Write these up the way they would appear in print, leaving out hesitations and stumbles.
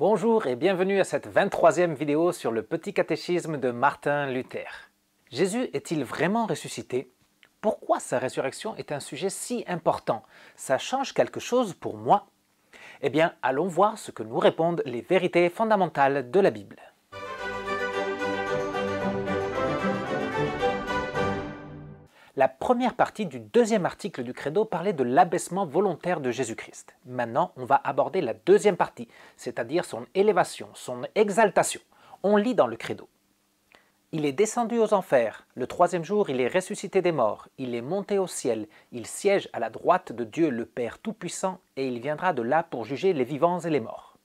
Bonjour et bienvenue à cette 23e vidéo sur le petit catéchisme de Martin Luther. Jésus est-il vraiment ressuscité? Pourquoi sa résurrection est un sujet si important? Ça change quelque chose pour moi? Eh bien, allons voir ce que nous répondent les vérités fondamentales de la Bible. La première partie du deuxième article du Credo parlait de l'abaissement volontaire de Jésus-Christ. Maintenant, on va aborder la deuxième partie, c'est-à-dire son élévation, son exaltation. On lit dans le Credo. Il est descendu aux enfers, le troisième jour il est ressuscité des morts, il est monté au ciel, il siège à la droite de Dieu le Père Tout-Puissant et il viendra de là pour juger les vivants et les morts.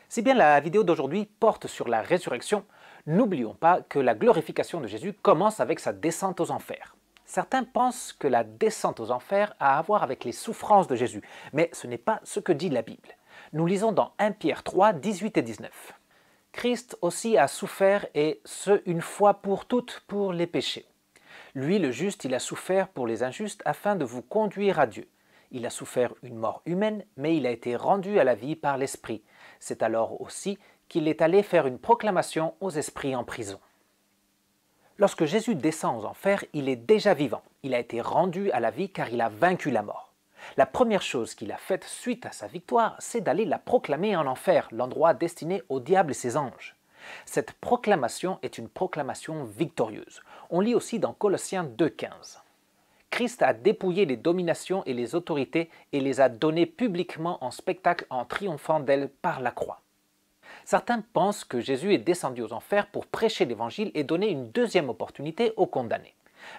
Si bien la vidéo d'aujourd'hui porte sur la résurrection, n'oublions pas que la glorification de Jésus commence avec sa descente aux enfers. Certains pensent que la descente aux enfers a à voir avec les souffrances de Jésus, mais ce n'est pas ce que dit la Bible. Nous lisons dans 1 Pierre 3, 18 et 19. Christ aussi a souffert, et ce une fois pour toutes, pour les péchés. Lui, le juste, il a souffert pour les injustes afin de vous conduire à Dieu. Il a souffert une mort humaine, mais il a été rendu à la vie par l'Esprit. C'est alors aussi qu'il est allé faire une proclamation aux esprits en prison. Lorsque Jésus descend aux enfers, il est déjà vivant. Il a été rendu à la vie car il a vaincu la mort. La première chose qu'il a faite suite à sa victoire, c'est d'aller la proclamer en enfer, l'endroit destiné au diable et ses anges. Cette proclamation est une proclamation victorieuse. On lit aussi dans Colossiens 2,15. Christ a dépouillé les dominations et les autorités et les a données publiquement en spectacle en triomphant d'elles par la croix. Certains pensent que Jésus est descendu aux enfers pour prêcher l'Évangile et donner une deuxième opportunité aux condamnés.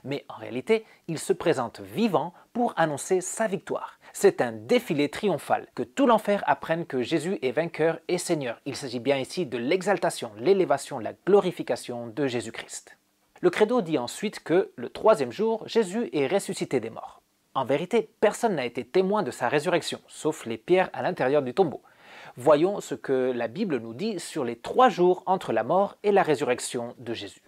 Mais en réalité, il se présente vivant pour annoncer sa victoire. C'est un défilé triomphal, que tout l'enfer apprenne que Jésus est vainqueur et Seigneur. Il s'agit bien ici de l'exaltation, l'élévation, la glorification de Jésus-Christ. Le Credo dit ensuite que, le troisième jour, Jésus est ressuscité des morts. En vérité, personne n'a été témoin de sa résurrection, sauf les pierres à l'intérieur du tombeau. Voyons ce que la Bible nous dit sur les 3 jours entre la mort et la résurrection de Jésus.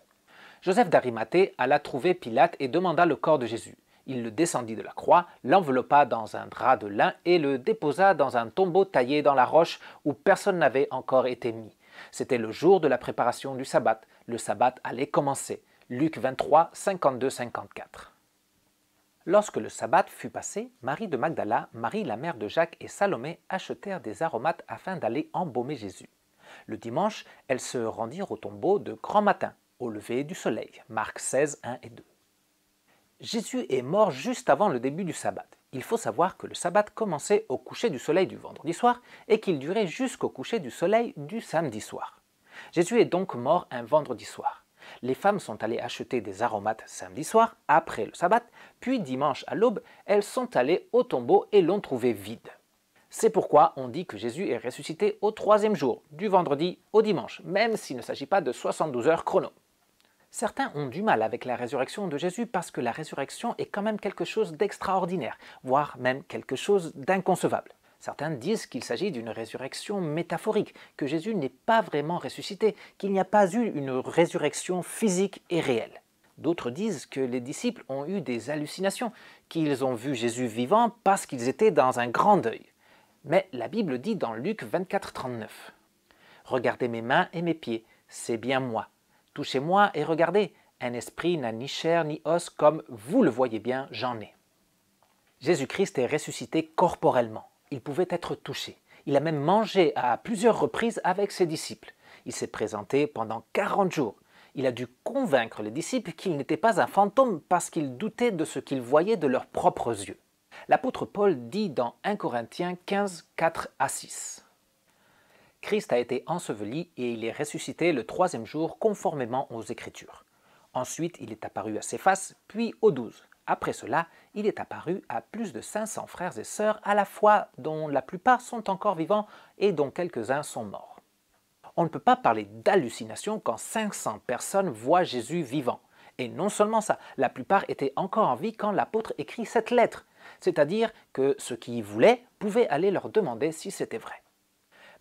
Joseph d'Arimathée alla trouver Pilate et demanda le corps de Jésus. Il le descendit de la croix, l'enveloppa dans un drap de lin et le déposa dans un tombeau taillé dans la roche où personne n'avait encore été mis. C'était le jour de la préparation du sabbat. Le sabbat allait commencer. Luc 23, 52-54. Lorsque le sabbat fut passé, Marie de Magdala, Marie la mère de Jacques et Salomé achetèrent des aromates afin d'aller embaumer Jésus. Le dimanche, elles se rendirent au tombeau de grand matin, au lever du soleil. Marc 16, 1 et 2. Jésus est mort juste avant le début du sabbat. Il faut savoir que le sabbat commençait au coucher du soleil du vendredi soir et qu'il durait jusqu'au coucher du soleil du samedi soir. Jésus est donc mort un vendredi soir. Les femmes sont allées acheter des aromates samedi soir, après le sabbat, puis dimanche à l'aube, elles sont allées au tombeau et l'ont trouvé vide. C'est pourquoi on dit que Jésus est ressuscité au 3e jour, du vendredi au dimanche, même s'il ne s'agit pas de 72 heures chrono. Certains ont du mal avec la résurrection de Jésus parce que la résurrection est quand même quelque chose d'extraordinaire, voire même quelque chose d'inconcevable. Certains disent qu'il s'agit d'une résurrection métaphorique, que Jésus n'est pas vraiment ressuscité, qu'il n'y a pas eu une résurrection physique et réelle. D'autres disent que les disciples ont eu des hallucinations, qu'ils ont vu Jésus vivant parce qu'ils étaient dans un grand deuil. Mais la Bible dit dans Luc 24, 39 « Regardez mes mains et mes pieds, c'est bien moi. Touchez-moi et regardez, un esprit n'a ni chair ni os comme vous le voyez bien, j'en ai. » Jésus-Christ est ressuscité corporellement. Il pouvait être touché. Il a même mangé à plusieurs reprises avec ses disciples. Il s'est présenté pendant 40 jours. Il a dû convaincre les disciples qu'il n'était pas un fantôme parce qu'ils doutaient de ce qu'ils voyaient de leurs propres yeux. L'apôtre Paul dit dans 1 Corinthiens 15, 4 à 6. Christ a été enseveli et il est ressuscité le 3e jour conformément aux Écritures. Ensuite, il est apparu à Céphas, puis aux 12. Après cela, il est apparu à plus de 500 frères et sœurs à la fois, dont la plupart sont encore vivants et dont quelques-uns sont morts. On ne peut pas parler d'hallucination quand 500 personnes voient Jésus vivant. Et non seulement ça, la plupart étaient encore en vie quand l'apôtre écrit cette lettre, c'est-à-dire que ceux qui y voulaient pouvaient aller leur demander si c'était vrai.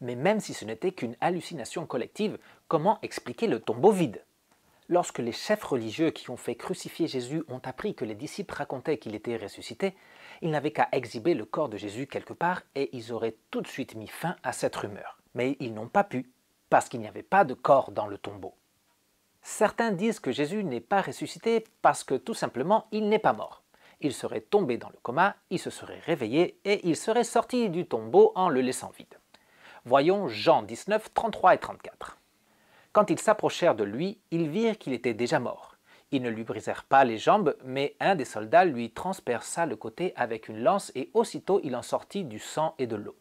Mais même si ce n'était qu'une hallucination collective, comment expliquer le tombeau vide ? Lorsque les chefs religieux qui ont fait crucifier Jésus ont appris que les disciples racontaient qu'il était ressuscité, ils n'avaient qu'à exhiber le corps de Jésus quelque part et ils auraient tout de suite mis fin à cette rumeur. Mais ils n'ont pas pu, parce qu'il n'y avait pas de corps dans le tombeau. Certains disent que Jésus n'est pas ressuscité parce que tout simplement il n'est pas mort. Il serait tombé dans le coma, il se serait réveillé et il serait sorti du tombeau en le laissant vide. Voyons Jean 19, 33 et 34. Quand ils s'approchèrent de lui, ils virent qu'il était déjà mort. Ils ne lui brisèrent pas les jambes, mais un des soldats lui transperça le côté avec une lance et aussitôt il en sortit du sang et de l'eau.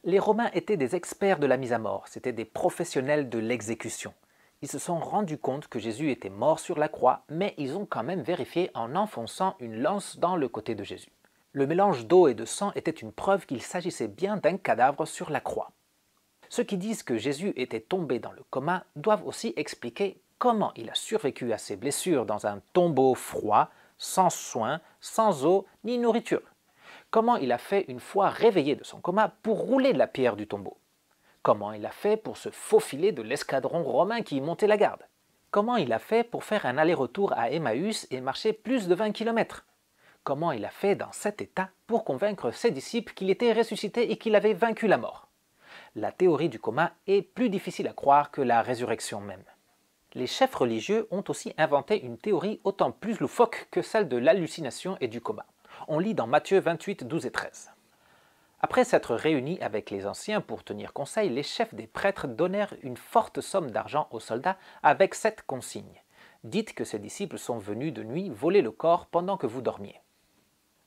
Les Romains étaient des experts de la mise à mort, c'étaient des professionnels de l'exécution. Ils se sont rendus compte que Jésus était mort sur la croix, mais ils ont quand même vérifié en enfonçant une lance dans le côté de Jésus. Le mélange d'eau et de sang était une preuve qu'il s'agissait bien d'un cadavre sur la croix. Ceux qui disent que Jésus était tombé dans le coma doivent aussi expliquer comment il a survécu à ses blessures dans un tombeau froid, sans soins, sans eau ni nourriture. Comment il a fait une fois réveillé de son coma pour rouler la pierre du tombeau. Comment il a fait pour se faufiler de l'escadron romain qui montait la garde. Comment il a fait pour faire un aller-retour à Emmaüs et marcher plus de 20 km. Comment il a fait dans cet état pour convaincre ses disciples qu'il était ressuscité et qu'il avait vaincu la mort. La théorie du coma est plus difficile à croire que la résurrection même. Les chefs religieux ont aussi inventé une théorie autant plus loufoque que celle de l'hallucination et du coma. On lit dans Matthieu 28, 12 et 13. Après s'être réunis avec les anciens pour tenir conseil, les chefs des prêtres donnèrent une forte somme d'argent aux soldats avec cette consigne. Dites que ces disciples sont venus de nuit voler le corps pendant que vous dormiez.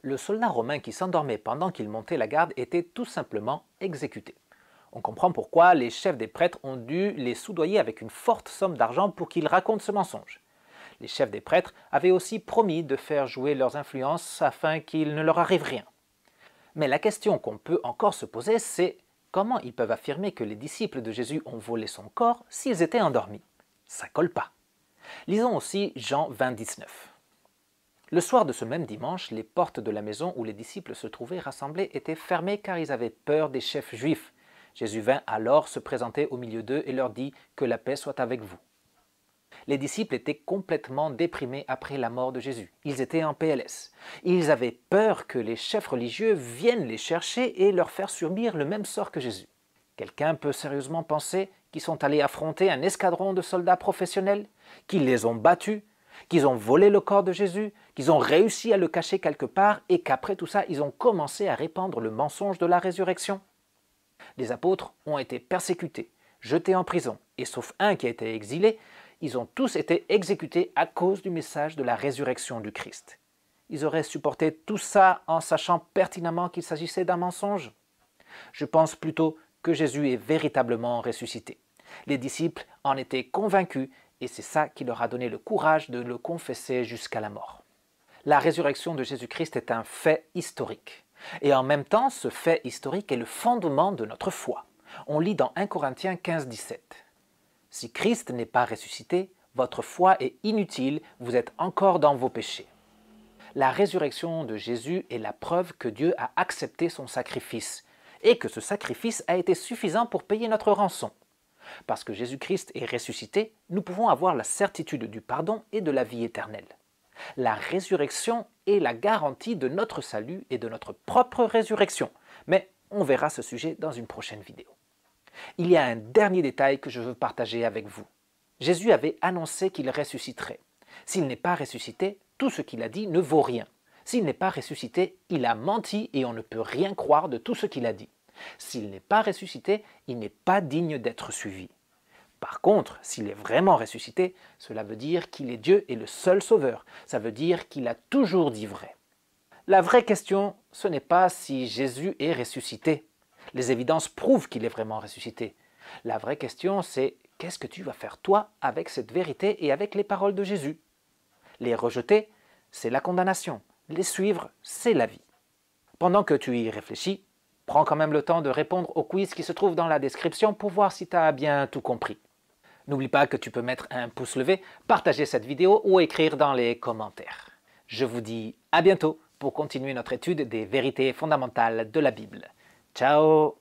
Le soldat romain qui s'endormait pendant qu'il montait la garde était tout simplement exécuté. On comprend pourquoi les chefs des prêtres ont dû les soudoyer avec une forte somme d'argent pour qu'ils racontent ce mensonge. Les chefs des prêtres avaient aussi promis de faire jouer leurs influences afin qu'il ne leur arrive rien. Mais la question qu'on peut encore se poser, c'est comment ils peuvent affirmer que les disciples de Jésus ont volé son corps s'ils étaient endormis? Ça colle pas. Lisons aussi Jean 20, 19. Le soir de ce même dimanche, les portes de la maison où les disciples se trouvaient rassemblés étaient fermées car ils avaient peur des chefs juifs. Jésus vint alors se présenter au milieu d'eux et leur dit « Que la paix soit avec vous ». Les disciples étaient complètement déprimés après la mort de Jésus. Ils étaient en PLS. Ils avaient peur que les chefs religieux viennent les chercher et leur faire subir le même sort que Jésus. Quelqu'un peut sérieusement penser qu'ils sont allés affronter un escadron de soldats professionnels, qu'ils les ont battus, qu'ils ont volé le corps de Jésus, qu'ils ont réussi à le cacher quelque part et qu'après tout ça, ils ont commencé à répandre le mensonge de la résurrection? Les apôtres ont été persécutés, jetés en prison, et sauf un qui a été exilé, ils ont tous été exécutés à cause du message de la résurrection du Christ. Ils auraient supporté tout ça en sachant pertinemment qu'il s'agissait d'un mensonge? Je pense plutôt que Jésus est véritablement ressuscité. Les disciples en étaient convaincus et c'est ça qui leur a donné le courage de le confesser jusqu'à la mort. La résurrection de Jésus-Christ est un fait historique. Et en même temps, ce fait historique est le fondement de notre foi. On lit dans 1 Corinthiens 15, 17. « Si Christ n'est pas ressuscité, votre foi est inutile, vous êtes encore dans vos péchés. » La résurrection de Jésus est la preuve que Dieu a accepté son sacrifice et que ce sacrifice a été suffisant pour payer notre rançon. Parce que Jésus-Christ est ressuscité, nous pouvons avoir la certitude du pardon et de la vie éternelle. La résurrection est la garantie de notre salut et de notre propre résurrection. Mais on verra ce sujet dans une prochaine vidéo. Il y a un dernier détail que je veux partager avec vous. Jésus avait annoncé qu'il ressusciterait. S'il n'est pas ressuscité, tout ce qu'il a dit ne vaut rien. S'il n'est pas ressuscité, il a menti et on ne peut rien croire de tout ce qu'il a dit. S'il n'est pas ressuscité, il n'est pas digne d'être suivi. Par contre, s'il est vraiment ressuscité, cela veut dire qu'il est Dieu et le seul sauveur. Ça veut dire qu'il a toujours dit vrai. La vraie question, ce n'est pas si Jésus est ressuscité. Les évidences prouvent qu'il est vraiment ressuscité. La vraie question, c'est qu'est-ce que tu vas faire toi avec cette vérité et avec les paroles de Jésus? Les rejeter, c'est la condamnation. Les suivre, c'est la vie. Pendant que tu y réfléchis, prends quand même le temps de répondre au quiz qui se trouve dans la description pour voir si tu as bien tout compris. N'oublie pas que tu peux mettre un pouce levé, partager cette vidéo ou écrire dans les commentaires. Je vous dis à bientôt pour continuer notre étude des vérités fondamentales de la Bible. Ciao!